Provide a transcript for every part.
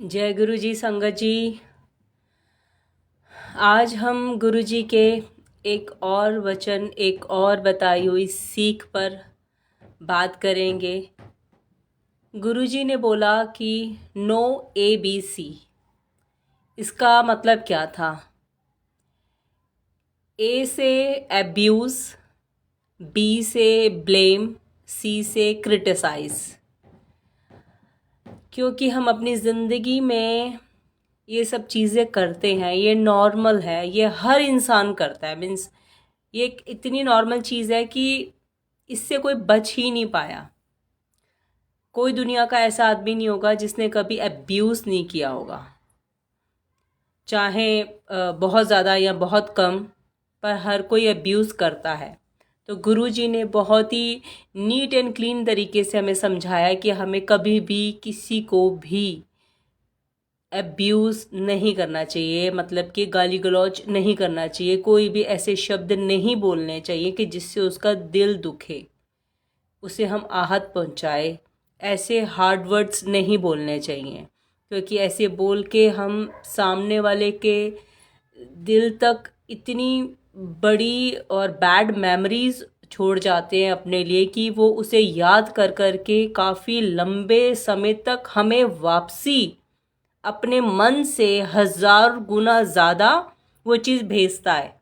जय गुरु जी संगत जी। आज हम गुरु जी के एक और वचन, एक और बताई हुई सीख पर बात करेंगे। गुरु जी ने बोला कि नो ABC। इसका मतलब क्या था? A से एब्यूज़, B से ब्लेम, C से क्रिटिसाइज़। क्योंकि हम अपनी ज़िंदगी में ये सब चीज़ें करते हैं, ये नॉर्मल है, ये हर इंसान करता है। मीन्स ये एक इतनी नॉर्मल चीज़ है कि इससे कोई बच ही नहीं पाया। कोई दुनिया का ऐसा आदमी नहीं होगा जिसने कभी अब्यूज़ नहीं किया होगा, चाहे बहुत ज़्यादा या बहुत कम, पर हर कोई अब्यूज़ करता है। तो गुरुजी ने बहुत ही नीट एंड क्लीन तरीके से हमें समझाया कि हमें कभी भी किसी को भी अब्यूज़ नहीं करना चाहिए, मतलब कि गाली गलौज नहीं करना चाहिए, कोई भी ऐसे शब्द नहीं बोलने चाहिए कि जिससे उसका दिल दुखे, उसे हम आहत पहुंचाए। ऐसे हार्ड वर्ड्स नहीं बोलने चाहिए, क्योंकि ऐसे बोल के हम सामने वाले के दिल तक इतनी बड़ी और बैड मेमोरीज छोड़ जाते हैं अपने लिए कि वो उसे याद कर कर के काफ़ी लंबे समय तक हमें वापसी अपने मन से 1000 गुना ज़्यादा वो चीज़ भेजता है।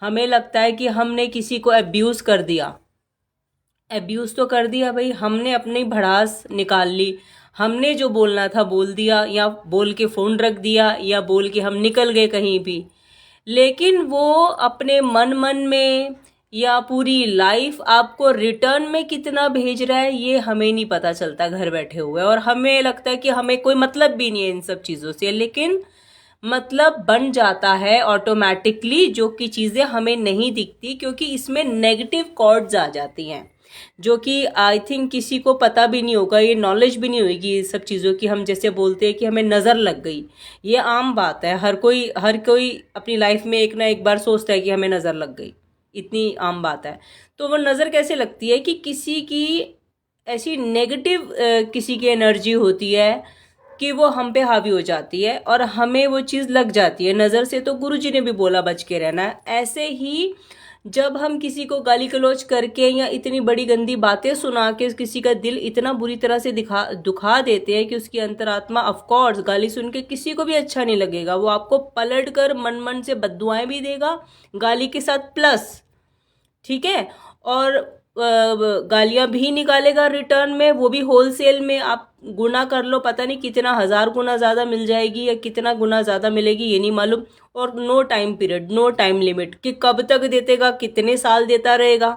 हमें लगता है कि हमने किसी को अब्यूज़ कर दिया। अब्यूज़ तो कर दिया भाई, हमने अपनी भड़ास निकाल ली, हमने जो बोलना था बोल दिया, या बोल के फ़ोन रख दिया, या बोल के हम निकल गए कहीं भी। लेकिन वो अपने मन मन में या पूरी लाइफ आपको रिटर्न में कितना भेज रहा है ये हमें नहीं पता चलता घर बैठे हुए। और हमें लगता है कि हमें कोई मतलब भी नहीं है इन सब चीज़ों से, लेकिन मतलब बन जाता है ऑटोमेटिकली, जो कि चीज़ें हमें नहीं दिखती, क्योंकि इसमें नेगेटिव कॉर्ड्स आ जाती हैं, जो कि आई थिंक किसी को पता भी नहीं होगा, ये नॉलेज भी नहीं होगी ये सब चीज़ों की। हम जैसे बोलते हैं कि हमें नज़र लग गई, ये आम बात है, हर कोई अपनी लाइफ में एक ना एक बार सोचता है कि हमें नज़र लग गई, इतनी आम बात है। तो वो नज़र कैसे लगती है कि किसी की ऐसी नेगेटिव किसी की एनर्जी होती है कि वो हम पे हावी हो जाती है और हमें वो चीज़ लग जाती है नज़र से। तो गुरुजी ने भी बोला बच के रहना। ऐसे ही जब हम किसी को गाली गलौज करके या इतनी बड़ी गंदी बातें सुना के किसी का दिल इतना बुरी तरह से दुखा देते हैं कि उसकी अंतरात्मा, ऑफ कोर्स गाली सुन के किसी को भी अच्छा नहीं लगेगा, वो आपको पलट कर मन मन से बद्दुआएं भी देगा गाली के साथ प्लस, ठीक है, और गालियां भी निकालेगा रिटर्न में, वो भी होलसेल में। आप गुना कर लो, पता नहीं कितना 1000 गुना ज़्यादा मिल जाएगी या कितना गुना ज़्यादा मिलेगी ये नहीं मालूम। और no time period, no time limit कि कब तक देतेगा, कितने साल देता रहेगा।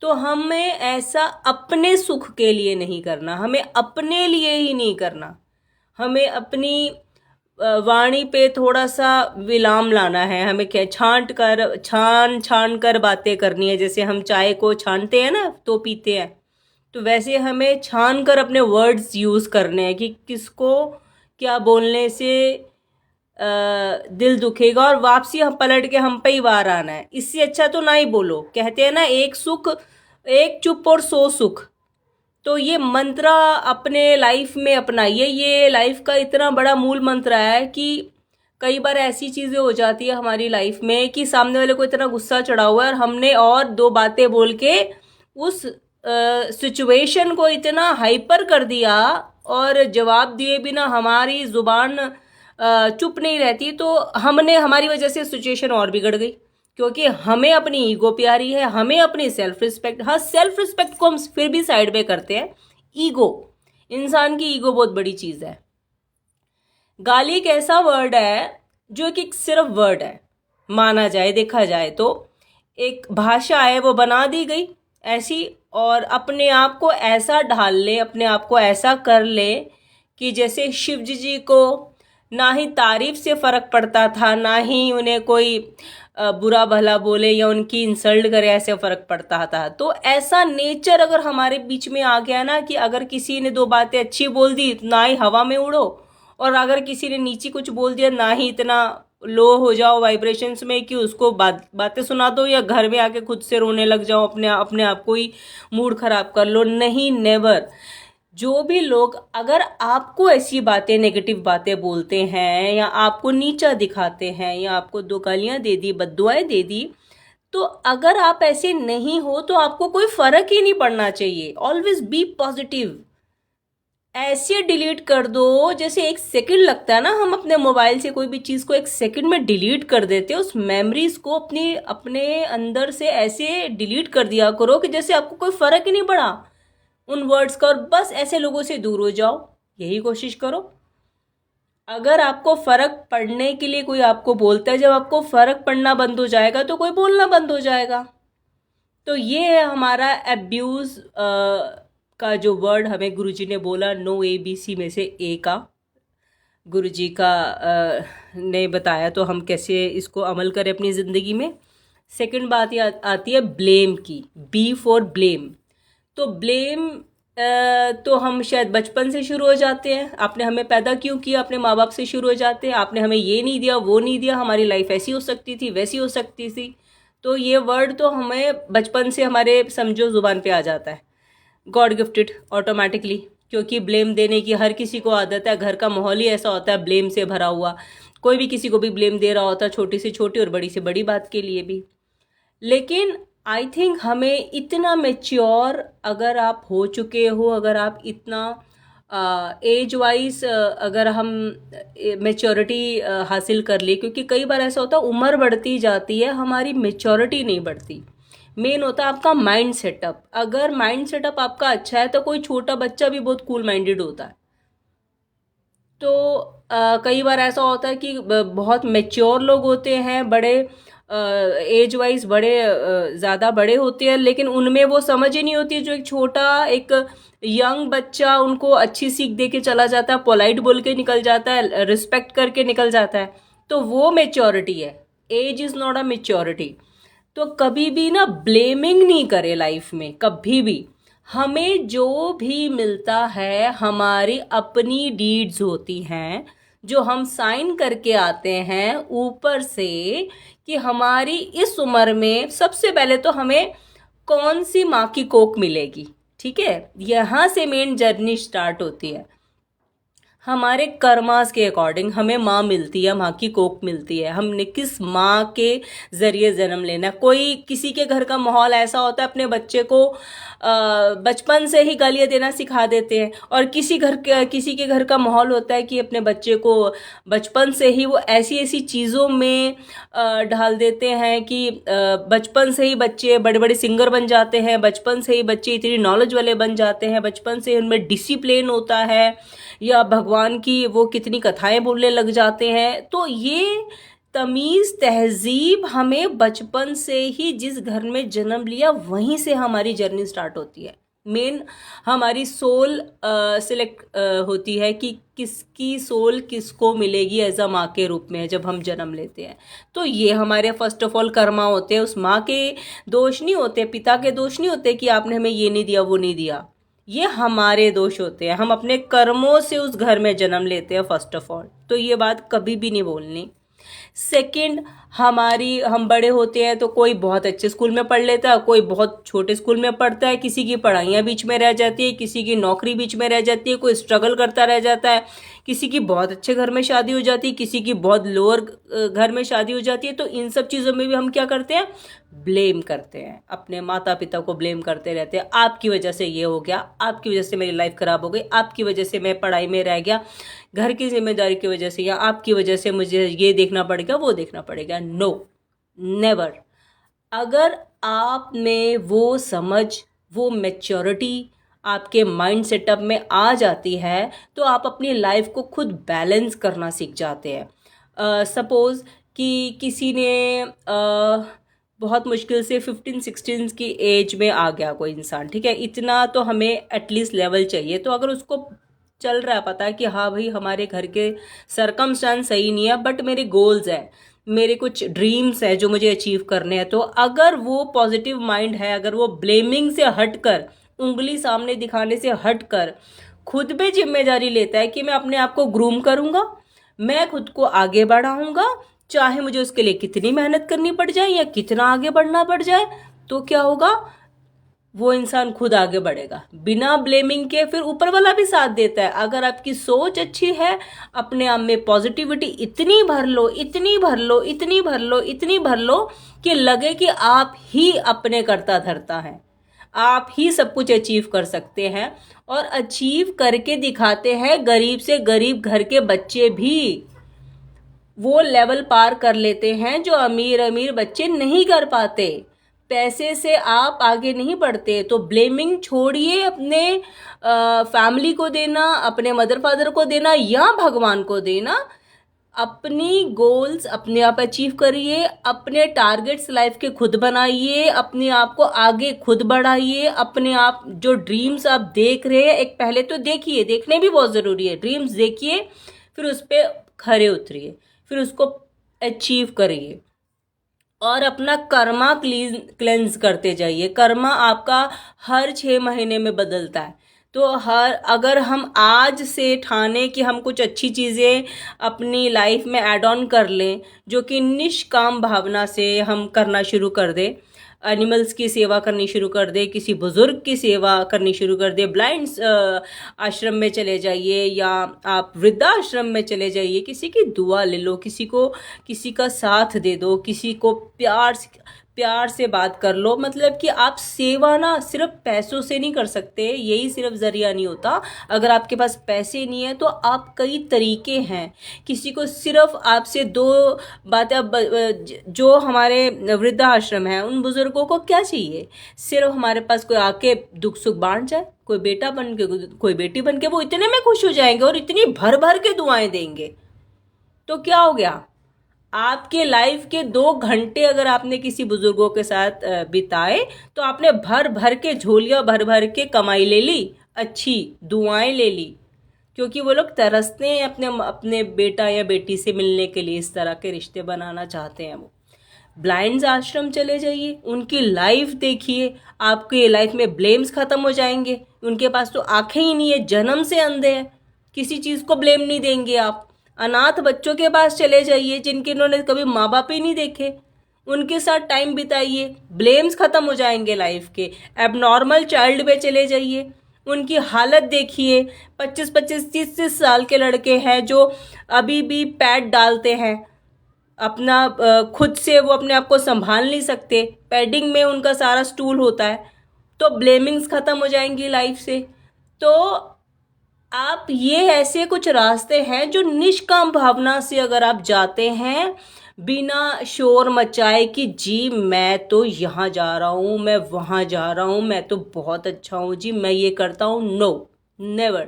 तो हमें ऐसा अपने सुख के लिए नहीं करना, हमें अपने लिए ही नहीं करना, हमें अपनी वाणी पे थोड़ा सा विलाम लाना है। हमें क्या छान छान कर बातें करनी है। जैसे हम चाय को छानते हैं ना तो पीते हैं, तो वैसे हमें छान कर अपने वर्ड्स यूज़ करने हैं कि किसको क्या बोलने से दिल दुखेगा और वापसी हम पलट के हम पे ही वार आना है। इससे अच्छा तो ना ही बोलो। कहते हैं ना, एक चुप और 100 सुख। तो ये मंत्र अपने लाइफ में अपनाइए। ये लाइफ का इतना बड़ा मूल मंत्र है कि कई बार ऐसी चीज़ें हो जाती है हमारी लाइफ में कि सामने वाले को इतना गुस्सा चढ़ा हुआ है और हमने और दो बातें बोल के उस सिचुएशन को इतना हाइपर कर दिया और जवाब दिए बिना हमारी जुबान चुप नहीं रहती, तो हमारी वजह से सिचुएशन और बिगड़ गई। क्योंकि हमें अपनी ईगो प्यारी है, हमें अपनी सेल्फ रिस्पेक्ट, हाँ सेल्फ रिस्पेक्ट को हम फिर भी साइड पे करते हैं। ईगो, इंसान की ईगो बहुत बड़ी चीज़ है। गाली एक ऐसा वर्ड है जो कि सिर्फ वर्ड है, माना जाए, देखा जाए तो एक भाषा है, वो बना दी गई ऐसी, और अपने आप को ऐसा ढाल ले, अपने आप को ऐसा कर ले कि जैसे शिव जी को ना ही तारीफ से फर्क पड़ता था, ना ही उन्हें कोई बुरा भला बोले या उनकी इंसल्ट करे ऐसे फर्क पड़ता था। तो ऐसा नेचर अगर हमारे बीच में आ गया ना कि अगर किसी ने दो बातें अच्छी बोल दी ना ही हवा में उड़ो, और अगर किसी ने नीची कुछ बोल दिया ना ही इतना लो हो जाओ वाइब्रेशंस में कि उसको बातें सुना दो या घर में आके खुद से रोने लग जाओ, अपने आप को ही मूड खराब कर लो। नहीं, नेवर। जो भी लोग अगर आपको ऐसी बातें, नेगेटिव बातें बोलते हैं या आपको नीचा दिखाते हैं या आपको दो गालियां दे दी, बद्दुआएं दे दी, तो अगर आप ऐसे नहीं हो तो आपको कोई फर्क ही नहीं पड़ना चाहिए। Always be positive. ऐसे डिलीट कर दो, जैसे एक सेकंड लगता है ना, हम अपने मोबाइल से कोई भी चीज़ को एक सेकंड में डिलीट कर देते हैं, उस मेमोरीज को अपनी अपने अंदर से ऐसे डिलीट कर दिया करो कि जैसे आपको कोई फर्क ही नहीं पड़ा उन वर्ड्स का, और बस ऐसे लोगों से दूर हो जाओ। यही कोशिश करो। अगर आपको फर्क पड़ने के लिए कोई आपको बोलता है, जब आपको फर्क पड़ना बंद हो जाएगा तो कोई बोलना बंद हो जाएगा। तो ये है हमारा अब्यूज का जो वर्ड हमें गुरुजी ने बोला, नो ABC में से ए का गुरुजी का ने बताया, तो हम कैसे इसको अमल करें अपनी ज़िंदगी में। सेकंड बात ये आती है ब्लेम की, बी फॉर ब्लेम। तो ब्लेम तो हम शायद बचपन से शुरू हो जाते हैं। आपने हमें पैदा क्यों किया, अपने माँ बाप से शुरू हो जाते हैं। आपने हमें ये नहीं दिया, वो नहीं दिया, हमारी लाइफ ऐसी हो सकती थी, वैसी हो सकती थी। तो ये वर्ड तो हमें बचपन से हमारे समझो ज़ुबान पे आ जाता है, गॉड गिफ्टेड ऑटोमेटिकली, क्योंकि ब्लेम देने की हर किसी को आदत है। घर का माहौल ही ऐसा होता है ब्लेम से भरा हुआ। कोई भी किसी को भी ब्लेम दे रहा होता है, छोटी से छोटी और बड़ी से बड़ी बात के लिए भी। लेकिन आई थिंक हमें इतना मेच्योर अगर आप हो चुके हो, अगर आप इतना एज वाइज अगर हम मेच्योरिटी हासिल कर ली, क्योंकि कई बार ऐसा होता है उम्र बढ़ती जाती है, हमारी मेच्योरिटी नहीं बढ़ती। मेन होता है आपका माइंड सेटअप। अगर माइंड सेटअप आपका अच्छा है तो कोई छोटा बच्चा भी बहुत कूल माइंडेड होता है। तो कई बार ऐसा होता है कि बहुत मेच्योर लोग होते हैं, बड़े एज वाइज बड़े ज़्यादा बड़े होते हैं, लेकिन उनमें वो समझ ही नहीं होती जो एक छोटा, एक यंग बच्चा उनको अच्छी सीख दे के चला जाता है, पोलाइट बोल के निकल जाता है, रिस्पेक्ट करके निकल जाता है। तो वो मेच्योरिटी है। Age is not a maturity. तो कभी भी ना ब्लेमिंग नहीं करे लाइफ में, कभी भी। हमें जो भी मिलता है हमारी अपनी डीड्स होती हैं, जो हम साइन करके आते हैं ऊपर से, कि हमारी इस उम्र में सबसे पहले तो हमें कौन सी माँ की कोख मिलेगी। ठीक है, यहाँ से मेन जर्नी स्टार्ट होती है। हमारे कर्मास के अकॉर्डिंग हमें माँ मिलती है, माँ की कोख मिलती है। हमने किस माँ के ज़रिए जन्म लेना। कोई किसी के घर का माहौल ऐसा होता है अपने बच्चे को बचपन से ही गालियाँ देना सिखा देते हैं, और किसी के घर का माहौल होता है कि अपने बच्चे को बचपन से ही वो ऐसी ऐसी चीज़ों में ढाल देते हैं कि बचपन से ही बच्चे बड़े बड़े सिंगर बन जाते हैं, बचपन से ही बच्चे इतनी नॉलेज वाले बन जाते हैं, बचपन से उनमें डिसिप्लिन होता है, या भगवान की वो कितनी कथाएं बोलने लग जाते हैं। तो ये तमीज़ तहजीब हमें बचपन से ही, जिस घर में जन्म लिया वहीं से हमारी जर्नी स्टार्ट होती है। मेन हमारी सोल सिलेक्ट होती है कि किसकी सोल किसको मिलेगी एज अ माँ के रूप में जब हम जन्म लेते हैं। तो ये हमारे फर्स्ट ऑफ ऑल कर्मा होते हैं। उस माँ के दोष नहीं होते, पिता के दोष नहीं होते कि आपने हमें ये नहीं दिया, वो नहीं दिया। ये हमारे दोष होते हैं। हम अपने कर्मों से उस घर में जन्म लेते हैं फर्स्ट ऑफ ऑल। तो ये बात कभी भी नहीं बोलनी। सेकंड, हम बड़े होते हैं तो कोई बहुत अच्छे स्कूल में पढ़ लेता है, कोई बहुत छोटे स्कूल में पढ़ता है, किसी की पढ़ाइयाँ बीच में रह जाती है, किसी की नौकरी बीच में रह जाती है, कोई स्ट्रगल करता रह जाता है, किसी की बहुत अच्छे घर में शादी हो जाती है, किसी की बहुत लोअर घर में शादी हो जाती है। तो इन सब चीज़ों में भी हम क्या करते हैं, ब्लेम करते हैं, अपने माता पिता को ब्लेम करते रहते हैं। आपकी वजह से ये हो गया, आपकी वजह से मेरी लाइफ खराब हो गई, आपकी वजह से मैं पढ़ाई में रह गया, घर की जिम्मेदारी की वजह से, या आपकी वजह से मुझे ये देखना पड़ेगा, वो देखना पड़ेगा। No, never. अगर आप में वो समझ, वो मैच्योरिटी आपके माइंड सेटअप में आ जाती है, तो आप अपनी लाइफ को खुद बैलेंस करना सीख जाते हैं। सपोज़ कि किसी ने बहुत मुश्किल से 15-16 की एज में आ गया कोई इंसान, ठीक है, इतना तो हमें एटलीस्ट लेवल चाहिए। तो अगर उसको चल रहा है, पता है कि हाँ भाई हमारे घर के सरकमस्टांस सही नहीं है, बट मेरे गोल्स हैं, मेरे कुछ ड्रीम्स है जो मुझे अचीव करने हैं, तो अगर वो पॉजिटिव माइंड है, अगर वो ब्लेमिंग से हटकर, उंगली सामने दिखाने से हटकर खुद पे जिम्मेदारी लेता है कि मैं अपने आप को ग्रूम करूँगा, मैं खुद को आगे बढ़ाऊँगा, चाहे मुझे उसके लिए कितनी मेहनत करनी पड़ जाए या कितना आगे बढ़ना पड़ जाए, तो क्या होगा, वो इंसान खुद आगे बढ़ेगा बिना ब्लेमिंग के। फिर ऊपर वाला भी साथ देता है। अगर आपकी सोच अच्छी है, अपने आप में पॉजिटिविटी इतनी भर लो, इतनी भर लो, इतनी भर लो, इतनी भर लो कि लगे कि आप ही अपने करता धरता हैं, आप ही सब कुछ अचीव कर सकते हैं। और अचीव करके दिखाते हैं। गरीब से गरीब घर के बच्चे भी वो लेवल पार कर लेते हैं जो अमीर अमीर बच्चे नहीं कर पाते। पैसे से आप आगे नहीं बढ़ते। तो ब्लेमिंग छोड़िए, अपने फैमिली को देना, अपने मदर फादर को देना या भगवान को देना। अपनी गोल्स अपने आप अचीव करिए, अपने टारगेट्स लाइफ के खुद बनाइए, अपने आप को आगे खुद बढ़ाइए। अपने आप जो ड्रीम्स आप देख रहे हैं, एक पहले तो देखिए, देखने भी बहुत ज़रूरी है। ड्रीम्स देखिए, फिर उस पर खरे उतरिए, फिर उसको अचीव करिए। और अपना कर्मा क्लेंस करते जाइए। कर्मा आपका हर 6 महीने में बदलता है। तो अगर हम आज से ठाने कि हम कुछ अच्छी चीज़ें अपनी लाइफ में ऐड ऑन कर लें, जो कि निष्काम भावना से हम करना शुरू कर दें, एनिमल्स की सेवा करनी शुरू कर दे, किसी बुजुर्ग की सेवा करनी शुरू कर दे, ब्लाइंड्स आश्रम में चले जाइए या आप वृद्धाश्रम में चले जाइए, किसी की दुआ ले लो, किसी का साथ दे दो, किसी को प्यार से बात कर लो। मतलब कि आप सेवा ना सिर्फ पैसों से नहीं कर सकते, यही सिर्फ जरिया नहीं होता। अगर आपके पास पैसे नहीं है तो आप कई तरीके हैं। किसी को सिर्फ आपसे 2 बातें, जो हमारे वृद्धाश्रम है उन बुजुर्गों को क्या चाहिए, सिर्फ हमारे पास कोई आके दुख सुख बांट जाए, कोई बेटा बन के, कोई बेटी बन के, वो इतने में खुश हो जाएंगे और इतनी भर भर के दुआएं देंगे। तो क्या हो गया, आपके लाइफ के 2 घंटे अगर आपने किसी बुजुर्गों के साथ बिताए तो आपने भर भर के झोलियां भर भर के कमाई ले ली, अच्छी दुआएं ले ली। क्योंकि वो लोग तरसते हैं अपने अपने बेटा या बेटी से मिलने के लिए, इस तरह के रिश्ते बनाना चाहते हैं वो। ब्लाइंड्स आश्रम चले जाइए, उनकी लाइफ देखिए, आपके लाइफ में ब्लेम्स खत्म हो जाएंगे। उनके पास तो आंखें ही नहीं है, जन्म से अंधे हैं, किसी चीज़ को ब्लेम नहीं देंगे आप। अनाथ बच्चों के पास चले जाइए जिनके इन्होंने कभी माँ बाप ही नहीं देखे, उनके साथ टाइम बिताइए, ब्लेम्स खत्म हो जाएंगे लाइफ के। एबनॉर्मल चाइल्ड पे चले जाइए, उनकी हालत देखिए। 25-25, 30-30 साल के लड़के हैं जो अभी भी पैड डालते हैं, अपना खुद से वो अपने आप को संभाल नहीं सकते, पैडिंग में उनका सारा स्टूल होता है। तो ब्लेमिंग्स खत्म हो जाएंगी लाइफ से। तो आप ये ऐसे कुछ रास्ते हैं जो निष्काम भावना से अगर आप जाते हैं, बिना शोर मचाए कि जी मैं तो यहाँ जा रहा हूँ, मैं वहाँ जा रहा हूँ, मैं तो बहुत अच्छा हूँ जी, मैं ये करता हूँ, नो, नेवर।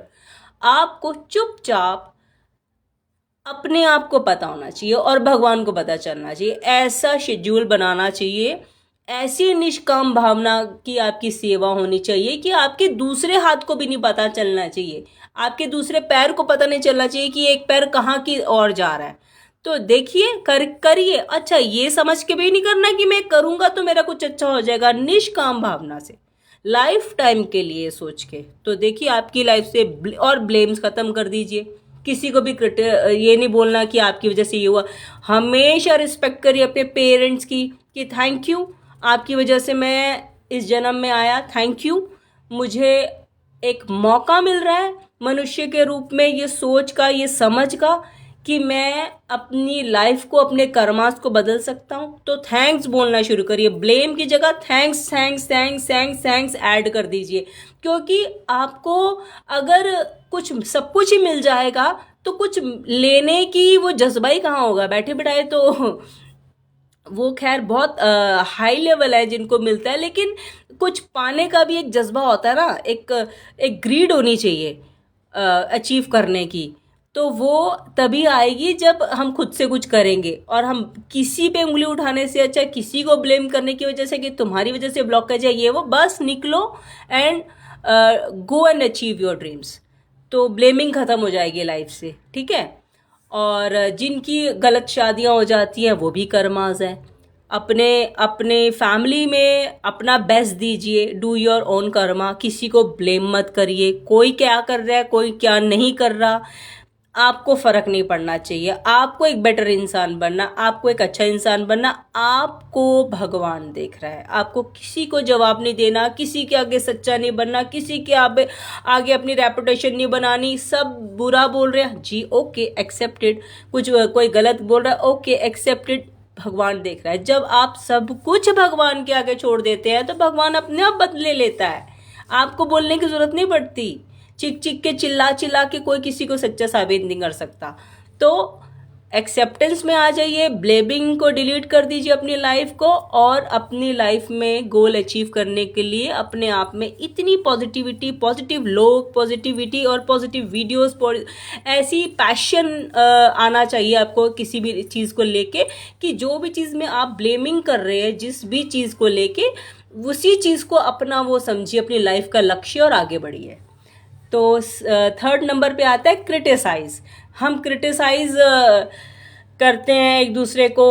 आपको चुपचाप अपने आप को पता होना चाहिए और भगवान को पता चलना चाहिए। ऐसा शेड्यूल बनाना चाहिए, ऐसी निष्काम भावना की आपकी सेवा होनी चाहिए कि आपके दूसरे हाथ को भी नहीं पता चलना चाहिए, आपके दूसरे पैर को पता नहीं चलना चाहिए कि एक पैर कहाँ की ओर जा रहा है। तो देखिए, करिए। अच्छा, ये समझ के भी नहीं करना कि मैं करूँगा तो मेरा कुछ अच्छा हो जाएगा। निष्काम भावना से, लाइफ टाइम के लिए सोच के, तो देखिए आपकी लाइफ से और ब्लेम्स खत्म कर दीजिए। किसी को भी ये नहीं बोलना कि आपकी वजह से ये हुआ। हमेशा रिस्पेक्ट करिए अपने पेरेंट्स की कि थैंक यू, आपकी वजह से मैं इस जन्म में आया, थैंक यू, मुझे एक मौका मिल रहा है मनुष्य के रूप में, ये सोच का, ये समझ का कि मैं अपनी लाइफ को, अपने कर्मास को बदल सकता हूँ। तो थैंक्स बोलना शुरू करिए, ब्लेम की जगह thanks thanks thanks thanks thanks add कर दीजिए। क्योंकि आपको अगर सब कुछ ही मिल जाएगा तो कुछ लेने की वो जज्बा ही कहाँ होगा, बैठे बिठाए तो वो खैर बहुत हाई लेवल है जिनको मिलता है, लेकिन कुछ पाने का भी एक जज्बा होता है ना, एक ग्रीड होनी चाहिए अचीव करने की। तो वो तभी आएगी जब हम खुद से कुछ करेंगे। और हम किसी पे उंगली उठाने से अच्छा किसी को ब्लेम करने की वजह से कि तुम्हारी वजह से ब्लॉक कर जाए, ये वो, बस निकलो and go and achieve your dreams. तो ब्लेमिंग ख़त्म हो जाएगी लाइफ से, ठीक है। और जिनकी गलत शादियां हो जाती हैं वो भी कर्मास हैं। अपने अपने फैमिली में अपना बेस्ट दीजिए, डू योर ओन कर्मा, किसी को ब्लेम मत करिए। कोई क्या कर रहा है, कोई क्या नहीं कर रहा, आपको फ़र्क नहीं पड़ना चाहिए। आपको एक बेटर इंसान बनना, आपको एक अच्छा इंसान बनना, आपको भगवान देख रहा है। आपको किसी को जवाब नहीं देना, किसी के आगे सच्चा नहीं बनना, किसी के आगे अपनी रेपुटेशन नहीं बनानी। सब बुरा बोल रहे हैं जी, ओके एक्सेप्टेड। कुछ कोई गलत बोल रहा है, ओके एक्सेप्टेड। भगवान देख रहा है। जब आप सब कुछ भगवान के आगे छोड़ देते हैं तो भगवान अपने आप बदले लेता है। आपको बोलने की जरूरत नहीं पड़ती। चिक चिक के चिल्ला चिल्ला के कोई किसी को सच्चा साबित नहीं कर सकता। तो एक्सेप्टेंस में आ जाइए, ब्लेमिंग को डिलीट कर दीजिए अपनी लाइफ को, और अपनी लाइफ में गोल अचीव करने के लिए अपने आप में इतनी पॉजिटिविटी, पॉजिटिव लोग, पॉजिटिविटी और पॉजिटिव वीडियोस, ऐसी पैशन आना चाहिए आपको किसी भी चीज़ को लेके, कि जो भी चीज़ में आप ब्लेमिंग कर रहे हैं, जिस भी चीज़ को लेके, उसी चीज़ को अपना वो समझिए अपनी लाइफ का लक्ष्य और आगे बढ़िए। तो थर्ड नंबर पे आता है क्रिटिसाइज। हम क्रिटिसाइज करते हैं एक दूसरे को,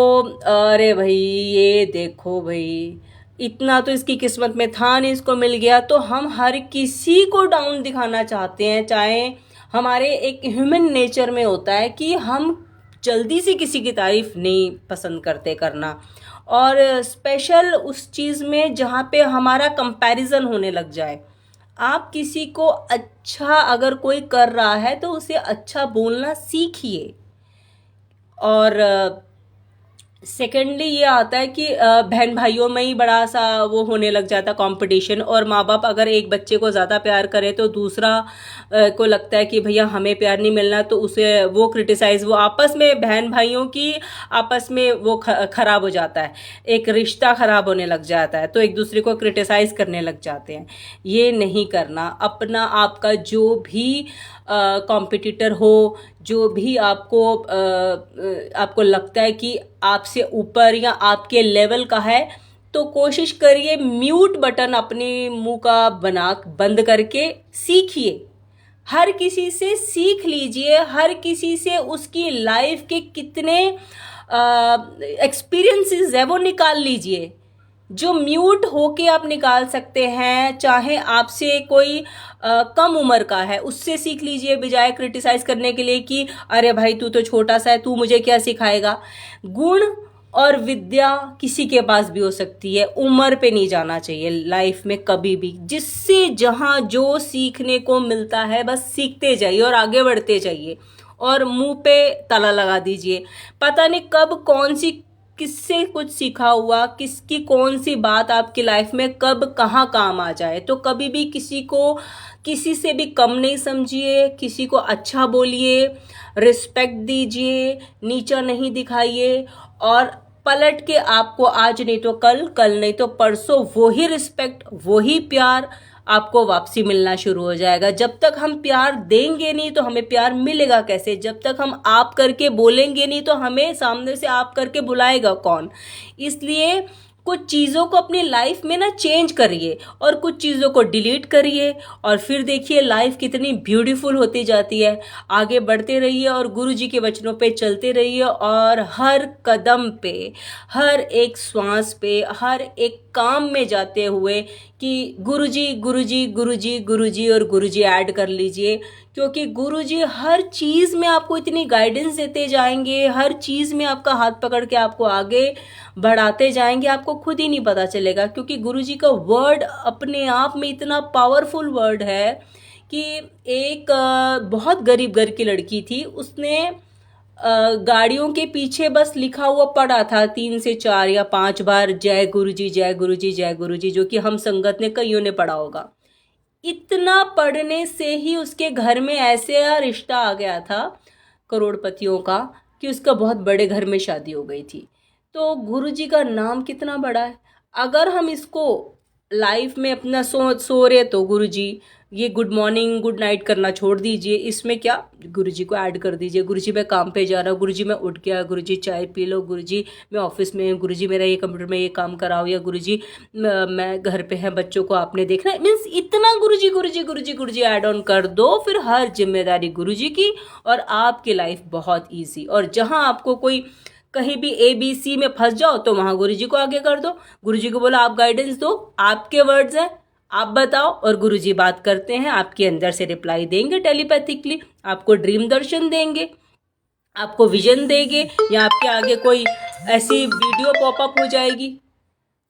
अरे भाई ये देखो भाई, इतना तो इसकी किस्मत में था नहीं, इसको मिल गया। तो हम हर किसी को डाउन दिखाना चाहते हैं। चाहे हमारे एक ह्यूमन नेचर में होता है कि हम जल्दी से किसी की तारीफ नहीं पसंद करते करना, और स्पेशल उस चीज़ में जहाँ पे हमारा कंपैरिजन होने लग जाए। आप किसी को अच्छा अगर कोई कर रहा है तो उसे अच्छा बोलना सीखिए। और सेकेंडली ये आता है कि बहन भाइयों में ही बड़ा सा वो होने लग जाता कंपटीशन, और माँ बाप अगर एक बच्चे को ज़्यादा प्यार करे तो दूसरा को लगता है कि भैया हमें प्यार नहीं मिलना, तो उसे वो क्रिटिसाइज, वो आपस में बहन भाइयों की आपस में वो खराब हो जाता है, एक रिश्ता खराब होने लग जाता है, तो एक दूसरे को क्रिटिसाइज करने लग जाते हैं। ये नहीं करना। अपना आपका जो भी कॉम्पिटिटर हो, जो भी आपको लगता है कि आपसे ऊपर या आपके लेवल का है, तो कोशिश करिए म्यूट बटन अपने मुंह का बंद करके सीखिए। हर किसी से सीख लीजिए, हर किसी से उसकी लाइफ के कितने एक्सपीरियंसेस है वो निकाल लीजिए, जो म्यूट होके आप निकाल सकते हैं। चाहे आपसे कोई कम उम्र का है, उससे सीख लीजिए, बजाय क्रिटिसाइज करने के लिए कि अरे भाई तू तो छोटा सा है, तू मुझे क्या सिखाएगा। गुण और विद्या किसी के पास भी हो सकती है, उम्र पे नहीं जाना चाहिए लाइफ में कभी भी। जिससे जहाँ जो सीखने को मिलता है बस सीखते जाइए और आगे बढ़ते जाइए, और मुंह पे ताला लगा दीजिए। पता नहीं कब कौन सी किससे कुछ सीखा हुआ, किसकी कौन सी बात आपकी लाइफ में कब कहाँ काम आ जाए। तो कभी भी किसी से भी कम नहीं समझिए, किसी को अच्छा बोलिए, रिस्पेक्ट दीजिए, नीचा नहीं दिखाइए, और पलट के आपको आज नहीं तो कल, कल नहीं तो परसों वही रिस्पेक्ट, वही प्यार आपको वापसी मिलना शुरू हो जाएगा। जब तक हम प्यार देंगे नहीं तो हमें प्यार मिलेगा कैसे? जब तक हम आप करके बोलेंगे नहीं तो हमें सामने से आप करके बुलाएगा कौन? इसलिए कुछ चीज़ों को अपनी लाइफ में ना चेंज करिए, और कुछ चीज़ों को डिलीट करिए, और फिर देखिए लाइफ कितनी ब्यूटीफुल होती जाती है। आगे बढ़ते रहिए और गुरु जी के वचनों पे चलते रहिए, और हर कदम पे, हर एक श्वास पे, हर एक काम में जाते हुए कि गुरुजी गुरुजी गुरुजी गुरुजी और गुरुजी ऐड कर लीजिए, क्योंकि गुरुजी हर चीज़ में आपको इतनी गाइडेंस देते जाएंगे, हर चीज़ में आपका हाथ पकड़ के आपको आगे बढ़ाते जाएंगे, आपको खुद ही नहीं पता चलेगा। क्योंकि गुरुजी का वर्ड अपने आप में इतना पावरफुल वर्ड है कि एक बहुत गरीब घर की लड़की थी, उसने गाड़ियों के पीछे बस लिखा हुआ पड़ा था 3 से 4 या 5 बार जय गुरुजी जय गुरुजी जय गुरुजी, जो कि हम संगत ने कईयों ने पढ़ा होगा। इतना पढ़ने से ही उसके घर में ऐसे रिश्ता आ गया था करोड़पतियों का कि उसका बहुत बड़े घर में शादी हो गई थी। तो गुरुजी का नाम कितना बड़ा है। अगर हम इसको लाइफ में अपना सो रहे तो गुरुजी, ये गुड मॉर्निंग गुड नाइट करना छोड़ दीजिए, इसमें क्या गुरुजी को ऐड कर दीजिए। गुरुजी मैं काम पे जा रहा हूँ, गुरुजी मैं उठ गया, गुरुजी चाय पी लो, गुरुजी मैं ऑफिस में हूँ, गुरुजी मेरा ये कंप्यूटर में ये काम कराओ, या गुरुजी मैं घर पे है, बच्चों को आपने देखना है। मीन्स इतना गुरुजी गुरुजी गुरुजी गुरुजी ऐड ऑन कर दो, फिर हर जिम्मेदारी गुरुजी की, और आपकी लाइफ बहुत ईजी। और जहाँ आपको कोई कहीं भी ABC में फंस जाओ तो वहाँ गुरुजी को आगे कर दो, गुरुजी को बोलो आप गाइडेंस दो, आपके वर्ड्स हैं, आप बताओ और गुरुजी बात करते हैं, आपके अंदर से रिप्लाई देंगे टेलीपैथिकली, आपको ड्रीम दर्शन देंगे, आपको विजन देंगे, या आपके आगे कोई ऐसी वीडियो पॉपअप हो जाएगी।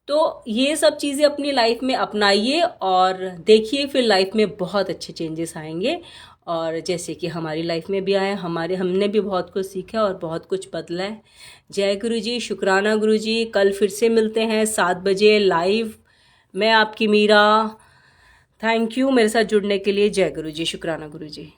तो ये सब चीज़ें अपनी लाइफ में अपनाइए और देखिए, फिर लाइफ में बहुत अच्छे चेंजेस आएंगे। और जैसे कि हमारी लाइफ में भी आए, हमने भी बहुत कुछ सीखा और बहुत कुछ बदला है। जय गुरु जी, शुक्राना गुरु जी। कल फिर से मिलते हैं 7 बजे लाइव। मैं आपकी मीरा। थैंक यू मेरे साथ जुड़ने के लिए। जय गुरु जी, शुक्राना गुरु जी।